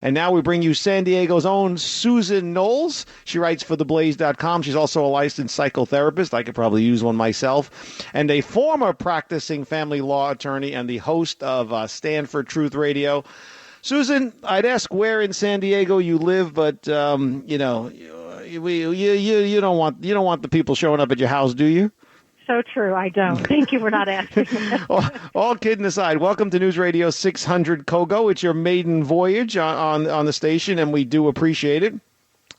And now we bring you San Diego's own Susan Knowles. She writes for theblaze.com. She's also a licensed psychotherapist. I could probably use one myself. And a former practicing family law attorney and the host of Stand for Truth Radio. Susan, I'd ask where in San Diego you live, but you don't want the people showing up at your house, do you? So true. I don't. Thank you for not asking. All kidding aside, welcome to News Radio 600 KOGO. It's your maiden voyage on the station, and we do appreciate it.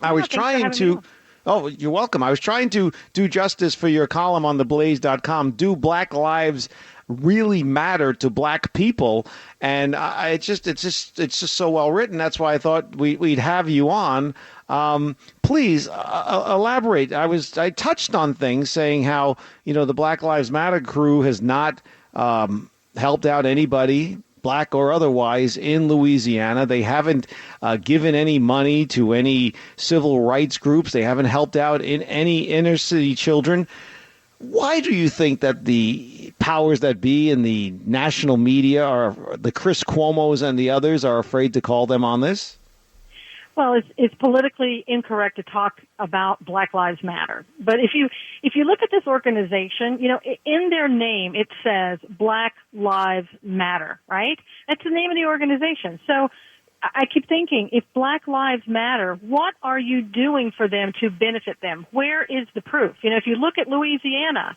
Oh, you're welcome. I was trying to do justice for your column on theblaze.com. Do Black Lives really matter to Black people? And it's just so well written. That's why I thought we'd have you on. Please elaborate. I touched on things saying how, the Black Lives Matter crew has not helped out anybody, Black or otherwise, in Louisiana. They haven't given any money to any civil rights groups. They haven't helped out in any inner city children. Why do you think that the powers that be in the national media, or the Chris Cuomos and the others, are afraid to call them on this? Well, it's politically incorrect to talk about Black Lives Matter. But if you look at this organization, in their name it says Black Lives Matter, right? That's the name of the organization. So I keep thinking, if Black Lives Matter, what are you doing for them to benefit them? Where is the proof? If you look at Louisiana,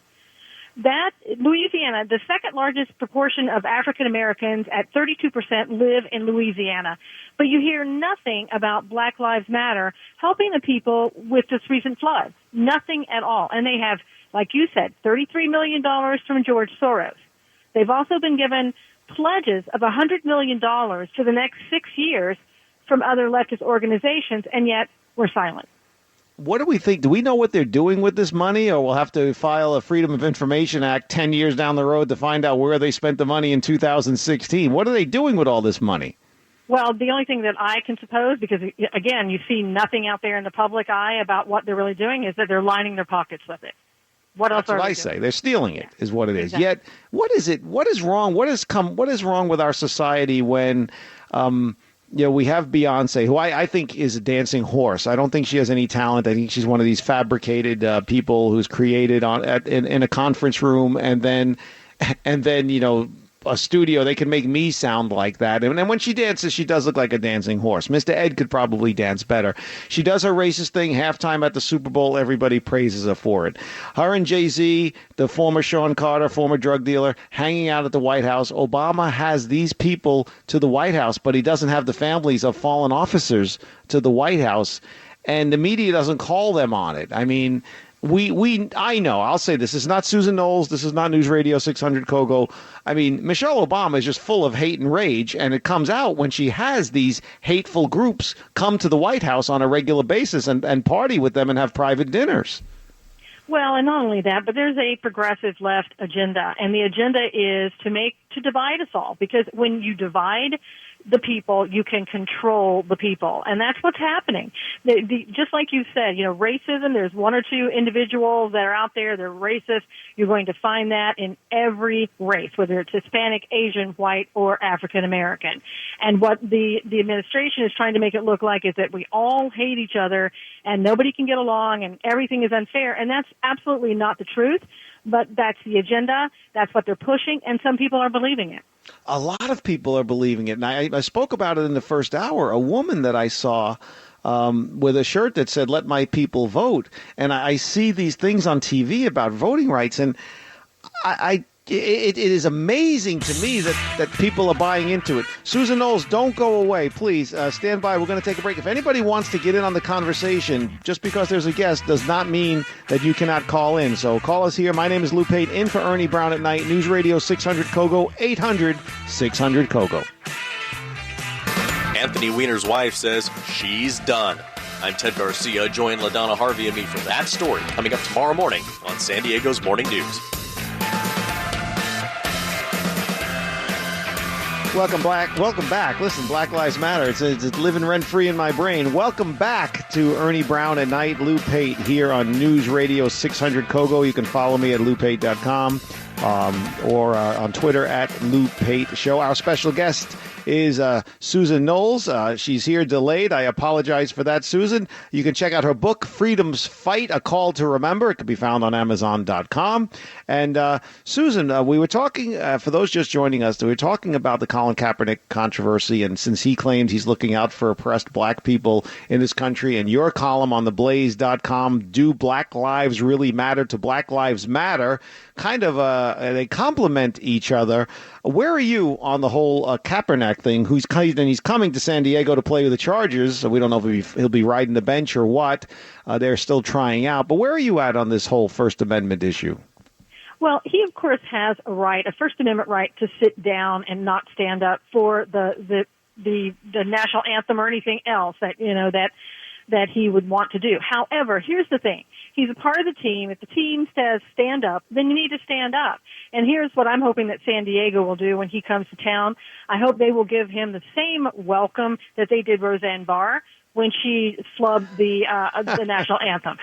the second largest proportion of African Americans at 32% live in Louisiana. But you hear nothing about Black Lives Matter helping the people with this recent floods. Nothing at all. And they have, like you said, $33 million from George Soros. They've also been given pledges of $100 million for the next 6 years from other leftist organizations, and yet we're silent. What do we think? Do we know what they're doing with this money, or we'll have to file a Freedom of Information Act 10 years down the road to find out where they spent the money in 2016? What are they doing with all this money? Well, the only thing that I can suppose, because, again, you see nothing out there in the public eye about what they're really doing, is that they're lining their pockets with it. What else That's what I say. They're stealing it, is what it is. Exactly. Yet, what is it? What is wrong? What is wrong with our society when we have Beyonce, who I think is a dancing horse. I don't think she has any talent. I think she's one of these fabricated people who's created in a conference room, and then a studio. They can make me sound like that. And when she dances, she does look like a dancing horse. Mr. Ed could probably dance better. She does her racist thing halftime at the Super Bowl. Everybody praises her for it. Her and Jay-Z, the former Sean Carter, former drug dealer, hanging out at the White House. Obama has these people to the White House, but he doesn't have the families of fallen officers to the White House. And the media doesn't call them on it. I mean, I know, I'll say this is not Susan Knowles. This is not News Radio 600 KOGO. I mean, Michelle Obama is just full of hate and rage, and it comes out when she has these hateful groups come to the White House on a regular basis and party with them and have private dinners. Well, and not only that, but there's a progressive left agenda, and the agenda is to divide us all, because when you divide the people, you can control the people. And that's what's happening. Just like you said, racism, there's one or two individuals that are out there, they're racist. You're going to find that in every race, whether it's Hispanic, Asian, white, or African American. And what the administration is trying to make it look like is that we all hate each other and nobody can get along and everything is unfair. And that's absolutely not the truth. But that's the agenda. That's what they're pushing, and some people are believing it. A lot of people are believing it. And I spoke about it in the first hour. A woman that I saw with a shirt that said, "Let my people vote." And I see these things on TV about voting rights, and it is amazing to me that people are buying into it. Susan Knowles, don't go away. Please stand by. We're going to take a break. If anybody wants to get in on the conversation, just because there's a guest does not mean that you cannot call in. So call us here. My name is Lou Pate, in for Ernie Brown at night. News Radio 600 KOGO, 800-600 KOGO. Anthony Weiner's wife says she's done. I'm Ted Garcia. Join LaDonna Harvey and me for that story coming up tomorrow morning on San Diego's Morning News. Welcome back. Listen, Black Lives Matter. It's living rent-free in my brain. Welcome back to Ernie Brown at Night. Lou Pate here on News Radio 600 KOGO. You can follow me at loupate.com or on Twitter at Lou Pate Show. Our special guest is Susan Knowles. She's here delayed. I apologize for that, Susan. You can check out her book, Freedom's Fight, A Call to Remember. It can be found on Amazon.com. And Susan, we were talking, for those just joining us, we were talking about the Colin Kaepernick controversy, and since he claims he's looking out for oppressed black people in this country, and your column on theblaze.com, Do Black Lives Really Matter to Black Lives Matter, kind of they complement each other. Where are you on the whole Kaepernick thing? He's coming to San Diego to play with the Chargers, so we don't know if he'll be riding the bench or what. They're still trying out. But where are you at on this whole First Amendment issue? Well, he, of course, has a First Amendment right to sit down and not stand up for the national anthem or anything else that he would want to do. However, here's the thing. He's a part of the team. If the team says stand up, then you need to stand up. And here's what I'm hoping that San Diego will do when he comes to town. I hope they will give him the same welcome that they did Roseanne Barr when she slubbed the national anthem.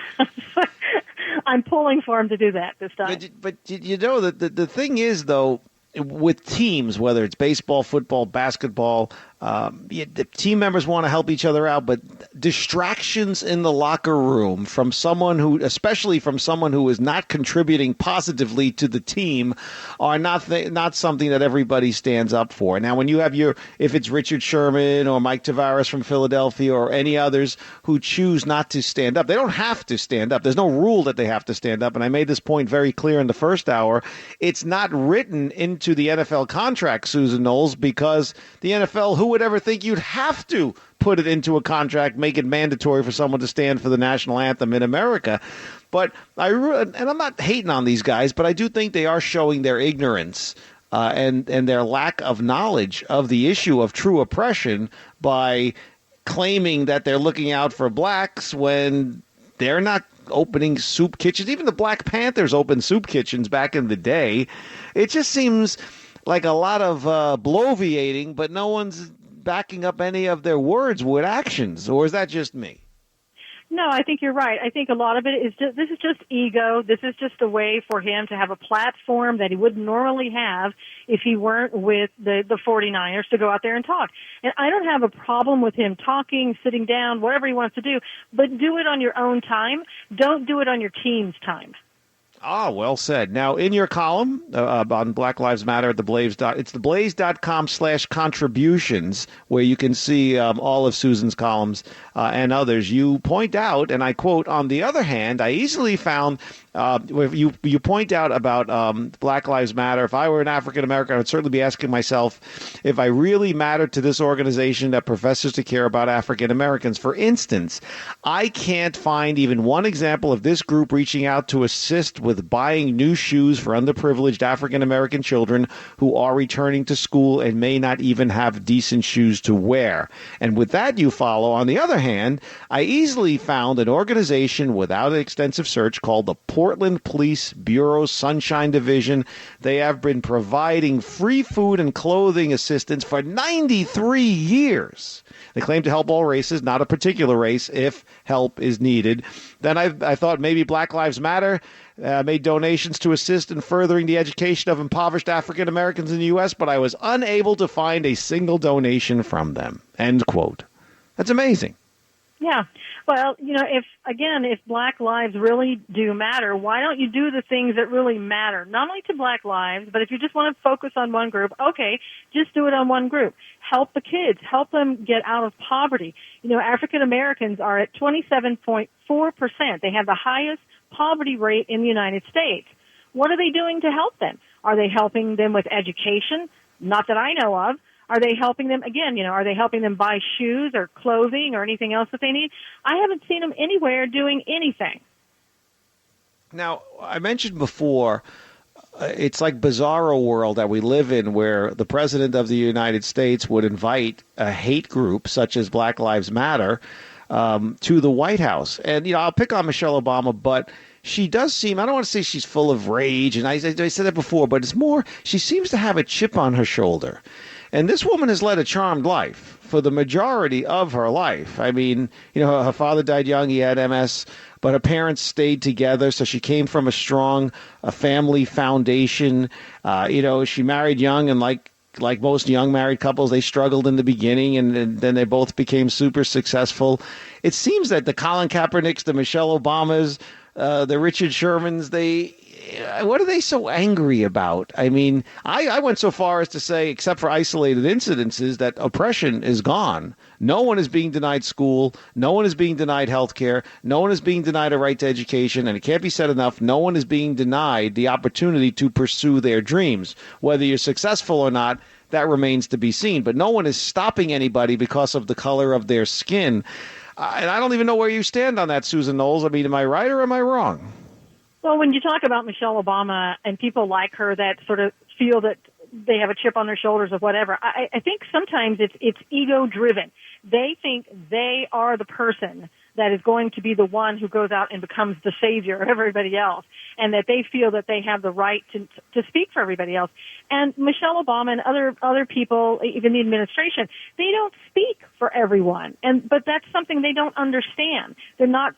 I'm pulling for him to do that this time. But you know, the thing is, though, with teams, whether it's baseball, football, basketball, the team members want to help each other out, but distractions in the locker room from someone especially from someone who is not contributing positively to the team, are not something that everybody stands up for. Now, when you have if it's Richard Sherman or Mike Tavares from Philadelphia or any others who choose not to stand up, they don't have to stand up. There's no rule that they have to stand up, and I made this point very clear in the first hour. It's not written into the NFL contract, Susan Knowles, because the NFL, who would ever think you'd have to put it into a contract, make it mandatory for someone to stand for the national anthem in America? But and I'm not hating on these guys, but I do think they are showing their ignorance and their lack of knowledge of the issue of true oppression by claiming that they're looking out for blacks when they're not opening soup kitchens. Even the Black Panthers opened soup kitchens back in the day. It just seems like a lot of bloviating, but no one's backing up any of their words with actions. Or is that just me? No, I think you're right. I think a lot of it is this is just ego. This is just a way for him to have a platform that he wouldn't normally have if he weren't with the 49ers, to go out there and talk. And I don't have a problem with him talking, sitting down, whatever he wants to do, but do it on your own time. Don't do it on your team's time. Ah, well said. Now, in your column on Black Lives Matter at the Blaze, it's theblaze.com/contributions, where you can see all of Susan's columns and others. You point out, and I quote, "On the other hand, I easily found," you point out about Black Lives Matter. If I were an African American, I would certainly be asking myself if I really mattered to this organization that professes to care about African Americans. For instance, I can't find even one example of this group reaching out to assist with buying new shoes for underprivileged African American children who are returning to school and may not even have decent shoes to wear. And with that, you follow, on the other hand, I easily found an organization without an extensive search called the Portland Police Bureau Sunshine Division. They have been providing free food and clothing assistance for 93 years. They claim to help all races, not a particular race, if help is needed. Then I thought maybe Black Lives Matter made donations to assist in furthering the education of impoverished African Americans in the U.S., but I was unable to find a single donation from them. End quote. That's amazing. Yeah. Well, if Black lives really do matter, why don't you do the things that really matter? Not only to Black lives, but if you just want to focus on one group, okay, just do it on one group. Help the kids. Help them get out of poverty. African Americans are at 27.4%. They have the highest poverty rate in the United States. What are they doing to help them? Are they helping them with education? Not that I know of. Are they helping them, are they helping them buy shoes or clothing or anything else that they need? I haven't seen them anywhere doing anything. Now, I mentioned before, it's like bizarro world that we live in, where the president of the United States would invite a hate group such as Black Lives Matter to the White House. And, I'll pick on Michelle Obama, but she does seem, I don't want to say she's full of rage, and I said that before, but it's more, she seems to have a chip on her shoulder. And this woman has led a charmed life for the majority of her life. I mean, her father died young, he had MS, but her parents stayed together, so she came from a strong family foundation. She married young, and like like most young married couples, they struggled in the beginning, and then they both became super successful. It seems that the Colin Kaepernicks, the Michelle Obamas, the Richard Shermans, what are they so angry about? I mean, I went so far as to say, except for isolated incidences, that oppression is gone. No one is being denied school. No one is being denied health care. No one is being denied a right to education. And it can't be said enough, no one is being denied the opportunity to pursue their dreams. Whether you're successful or not, that remains to be seen. But no one is stopping anybody because of the color of their skin. And I don't even know where you stand on that, Susan Knowles. I mean, am I right or am I wrong? Well, when you talk about Michelle Obama and people like her that sort of feel that they have a chip on their shoulders or whatever, I think sometimes it's ego-driven. They think they are the person that is going to be the one who goes out and becomes the savior of everybody else, and that they feel that they have the right to speak for everybody else. And Michelle Obama and other people, even the administration, they don't speak for everyone. But that's something they don't understand. They're not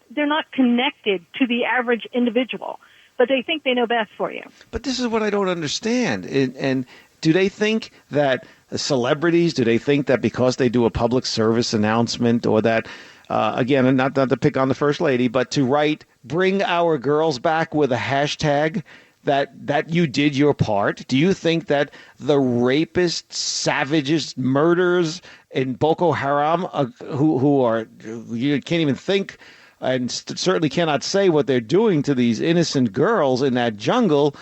connected to the average individual, but they think they know best for you. But this is what I don't understand. And do they think that celebrities, do they think that because they do a public service announcement or that, again, not to pick on the First Lady, but to write, bring our girls back with a hashtag, that you did your part? Do you think that the rapists, savages, murderers in Boko Haram, who are, you can't even think and certainly cannot say what they're doing to these innocent girls in that jungle?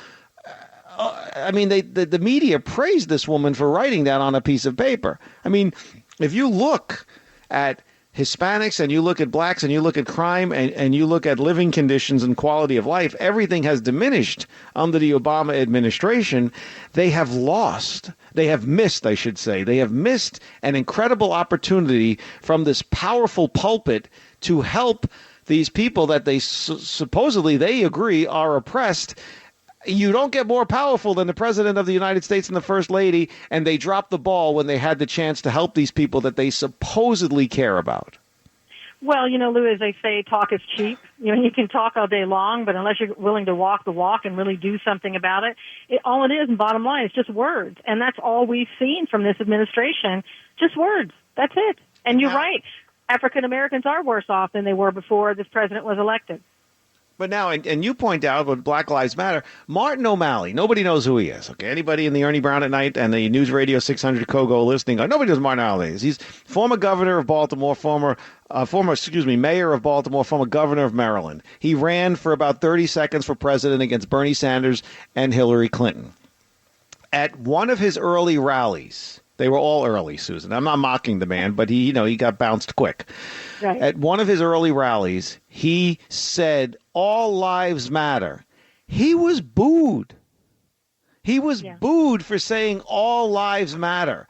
I mean, the media praised this woman for writing that on a piece of paper. I mean, if you look at Hispanics and you look at blacks and you look at crime and you look at living conditions and quality of life, everything has diminished under the Obama administration. They have missed an incredible opportunity from this powerful pulpit to help these people that they supposedly they agree are oppressed. You don't get more powerful than the President of the United States and the First Lady, and they dropped the ball when they had the chance to help these people that they supposedly care about. Well, Lou, as they say, talk is cheap. You can talk all day long, but unless you're willing to walk the walk and really do something about it, all it is, and bottom line, is just words. And that's all we've seen from this administration, just words. That's it. And you're right. African Americans are worse off than they were before this president was elected. But now, and you point out with Black Lives Matter, Martin O'Malley, nobody knows who he is. Okay, anybody in the Ernie Brown at Night and the News Radio 600 KOGO listening, nobody knows Martin O'Malley is. He's former governor of Baltimore, former mayor of Baltimore, former governor of Maryland. He ran for about 30 seconds for president against Bernie Sanders and Hillary Clinton. At one of his early rallies, they were all early, Susan. I'm not mocking the man, but he got bounced quick. Right. At one of his early rallies, he said, "All lives matter." He was booed. He was booed for saying all lives matter.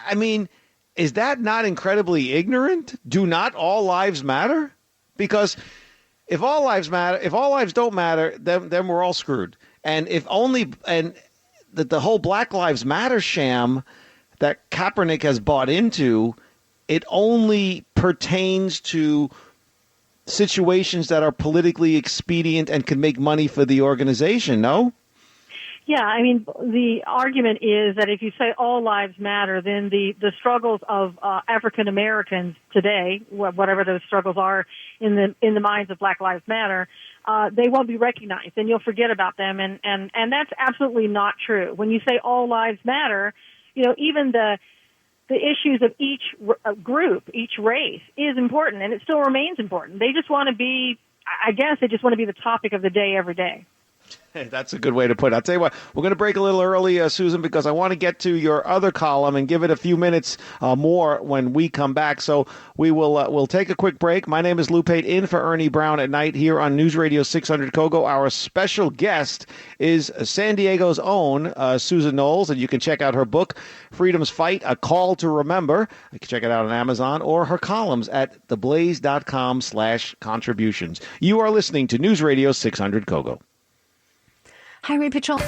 I mean, is that not incredibly ignorant? Do not all lives matter? Because if all lives matter, if all lives don't matter, then we're all screwed. And the whole Black Lives Matter sham that Kaepernick has bought into, it only pertains to situations that are politically expedient and can make money for the organization, no? Yeah, I mean, the argument is that if you say all lives matter, then the struggles of African Americans today, whatever those struggles are in the minds of Black Lives Matter, they won't be recognized, and you'll forget about them, and that's absolutely not true. When you say all lives matter, even the issues of each group, each race is important, and it still remains important. They just want to be, the topic of the day every day. That's a good way to put it. I'll tell you what, we're going to break a little early, Susan, because I want to get to your other column and give it a few minutes more when we come back. So we'll take a quick break. My name is Lou Pate, in for Ernie Brown at Night here on News Radio 600 KOGO. Our special guest is San Diego's own Susan Knowles, and you can check out her book, Freedom's Fight, A Call to Remember. You can check it out on Amazon, or her columns at theblaze.com/contributions. You are listening to News Radio 600 KOGO. Highway Patrol.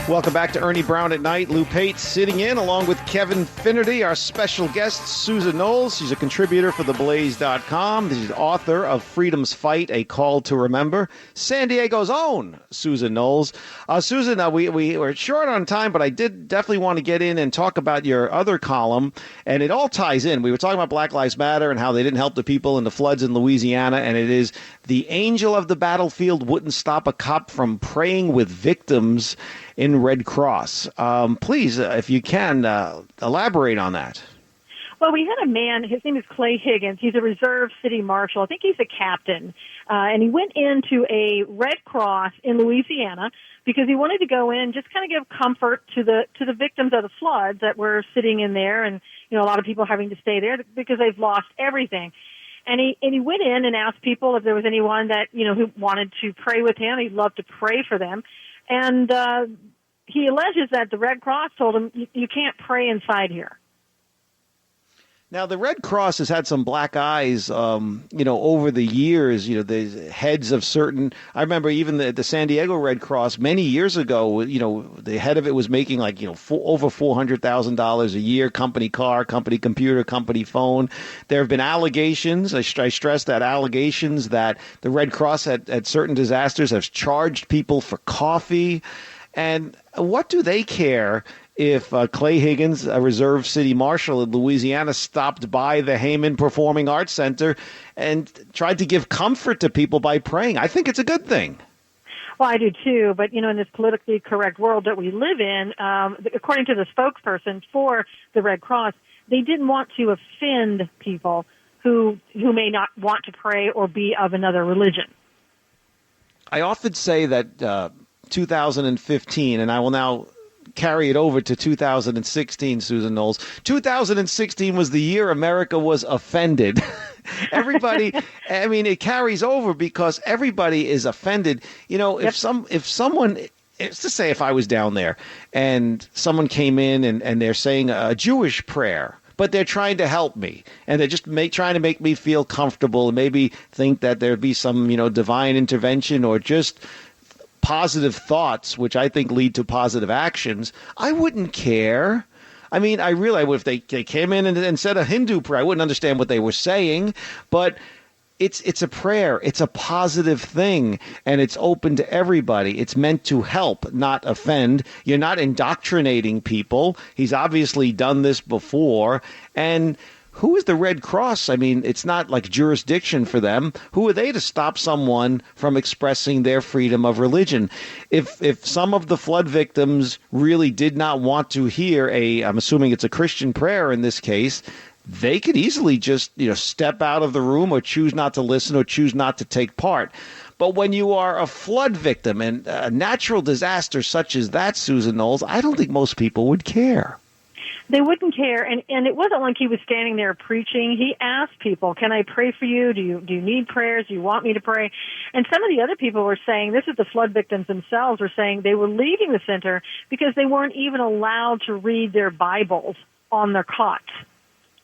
Welcome back to Ernie Brown at Night. Lou Pate sitting in along with Kevin Finnerty, our special guest, Susan Knowles. She's a contributor for TheBlaze.com. She's author of Freedom's Fight, A Call to Remember. San Diego's own Susan Knowles. Susan, we were short on time, but I did definitely want to get in and talk about your other column, and it all ties in. We were talking about Black Lives Matter and how they didn't help the people in the floods in Louisiana, and it is the angel of the battlefield wouldn't stop a cop from praying with victims in Red Cross. Please, if you can, elaborate on that. Well, we had a man, his name is Clay Higgins. He's a reserve city marshal. I think he's a captain. And he went into a Red Cross in Louisiana because he wanted to go in, just kind of give comfort to the victims of the floods that were sitting in there, and a lot of people having to stay there because they've lost everything. And he went in and asked people if there was anyone that, who wanted to pray with him. He'd love to pray for them. And he alleges that the Red Cross told him, you can't pray inside here. Now, the Red Cross has had some black eyes, over the years, the heads of certain. I remember even the San Diego Red Cross many years ago, the head of it was making over $400,000 a year, company car, company computer, company phone. There have been allegations. I stress that allegations that the Red Cross at certain disasters has charged people for coffee. And what do they care if Clay Higgins, a reserve city marshal in Louisiana, stopped by the Heyman Performing Arts Center and tried to give comfort to people by praying? I think it's a good thing. Well, I do too, but in this politically correct world that we live in, according to the spokesperson for the Red Cross, they didn't want to offend people who may not want to pray or be of another religion. I often say that 2015, and I will now carry it over to 2016, Susan Knowles. 2016 was the year America was offended. Everybody, it carries over because everybody is offended. If someone, it's to say if I was down there and someone came in and they're saying a Jewish prayer, but they're trying to help me, and they're just trying to make me feel comfortable and maybe think that there'd be some, divine intervention or just positive thoughts, which I think lead to positive actions, I wouldn't care. I realize if they came in and said a Hindu prayer, I wouldn't understand what they were saying, but it's a prayer. It's a positive thing, and it's open to everybody. It's meant to help, not offend. You're not indoctrinating people. He's obviously done this before, and who is the Red Cross? It's not like jurisdiction for them. Who are they to stop someone from expressing their freedom of religion? If some of the flood victims really did not want to hear I'm assuming it's a Christian prayer in this case, they could easily just, step out of the room or choose not to listen or choose not to take part. But when you are a flood victim and a natural disaster such as that, Susan Knowles, I don't think most people would care. They wouldn't care, and it wasn't like he was standing there preaching. He asked people, can I pray for you? Do you need prayers? Do you want me to pray? And some of the other people were saying, this is the flood victims themselves, were saying they were leaving the center because they weren't even allowed to read their Bibles on their cots.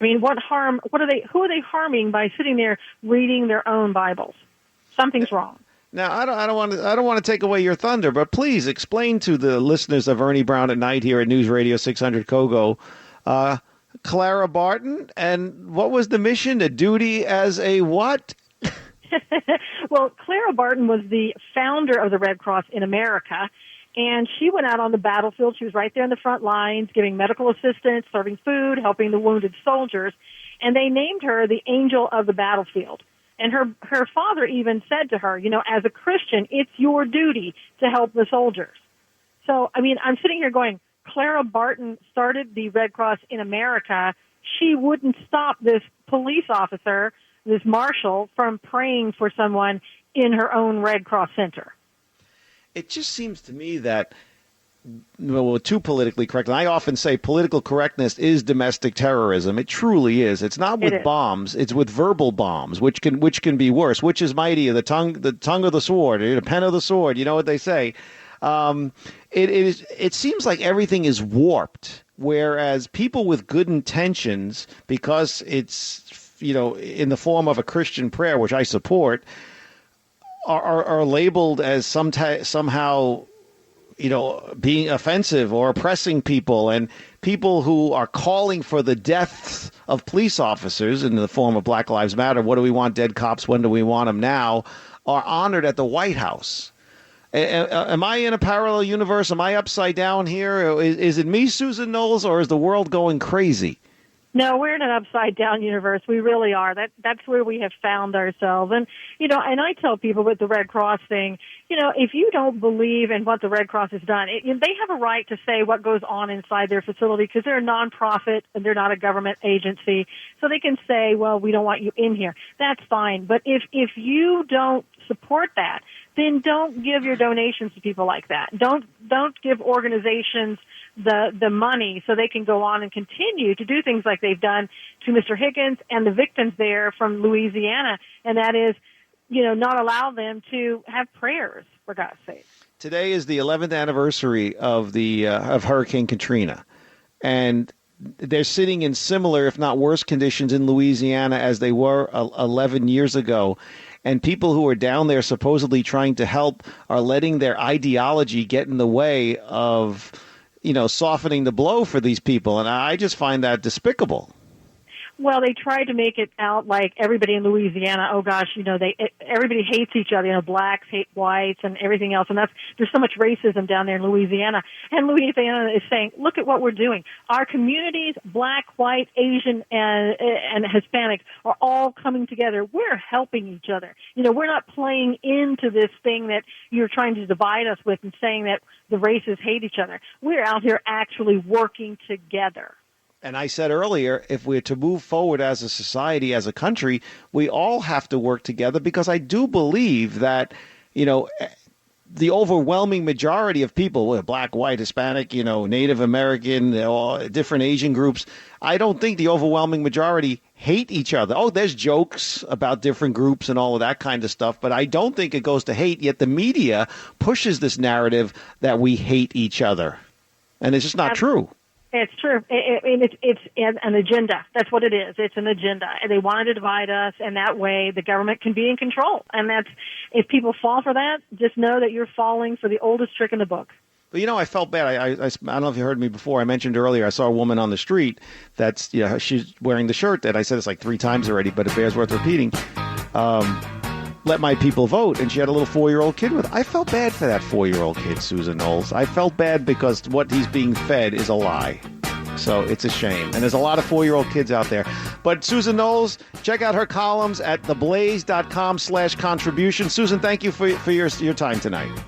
Who are they harming by sitting there reading their own Bibles? Something's wrong. Now, I don't want to take away your thunder, but please explain to the listeners of Ernie Brown at Night here at News Radio 600 KOGO, Clara Barton, and what was the mission, the duty as a what? Well, Clara Barton was the founder of the Red Cross in America, and she went out on the battlefield. She was right there in the front lines, giving medical assistance, serving food, helping the wounded soldiers, and they named her the Angel of the Battlefield. And her father even said to her, as a Christian, it's your duty to help the soldiers. So, I'm sitting here going, Clara Barton started the Red Cross in America. She wouldn't stop this police officer, this marshal, from praying for someone in her own Red Cross center. It just seems to me that, too politically correct. And I often say political correctness is domestic terrorism. It truly is. It's not with bombs. It's with verbal bombs, which can be worse. Which is mightier, the tongue of the sword, the pen of the sword. You know what they say. It seems like everything is warped. Whereas people with good intentions, because it's in the form of a Christian prayer, which I support, are labeled as somehow being offensive or oppressing people, and people who are calling for the deaths of police officers in the form of Black Lives Matter. What do we want? Dead cops. When do we want them now? Are honored at the White House. Am I in a parallel universe? Am I upside down here? Is it me, Susan Knowles, or is the world going crazy? No, we're in an upside down universe. We really are. That's where we have found ourselves. And, and I tell people with the Red Cross thing, if you don't believe in what the Red Cross has done, they have a right to say what goes on inside their facility because they're a nonprofit and they're not a government agency. So they can say, well, we don't want you in here. That's fine. But if you don't support that, then don't give your donations to people like that. Don't give organizations the money so they can go on and continue to do things like they've done to Mr. Higgins and the victims there from Louisiana, and that is, not allow them to have prayers, for God's sake. Today is the 11th anniversary of of Hurricane Katrina, and they're sitting in similar, if not worse, conditions in Louisiana as they were 11 years ago. And people who are down there supposedly trying to help are letting their ideology get in the way of, softening the blow for these people. And I just find that despicable. Well, they tried to make it out like everybody in Louisiana, oh gosh, everybody hates each other, blacks hate whites and everything else. And there's so much racism down there in Louisiana. And Louisiana is saying, look at what we're doing. Our communities, black, white, Asian, and Hispanic, are all coming together. We're helping each other. We're not playing into this thing that you're trying to divide us with and saying that the races hate each other. We're out here actually working together. And I said earlier, if we're to move forward as a society, as a country, we all have to work together, because I do believe that, the overwhelming majority of people, black, white, Hispanic, Native American, different Asian groups, I don't think the overwhelming majority hate each other. Oh, there's jokes about different groups and all of that kind of stuff, but I don't think it goes to hate. Yet the media pushes this narrative that we hate each other. And it's just not true. It's true. It's an agenda. That's what it is. It's an agenda. They want to divide us, and that way the government can be in control. And if people fall for that, just know that you're falling for the oldest trick in the book. But, I felt bad. I don't know if you heard me before. I mentioned earlier I saw a woman on the street that's, she's wearing the shirt that I said it's like 3 times already, but it bears worth repeating. Let my people vote. And she had a little 4-year-old kid with her. I felt bad for that 4-year-old kid, Susan Knowles. I felt bad because what he's being fed is a lie. So it's a shame. And there's a lot of 4-year-old kids out there. But Susan Knowles, check out her columns at theblaze.com/contribution. Susan, thank you for your time tonight.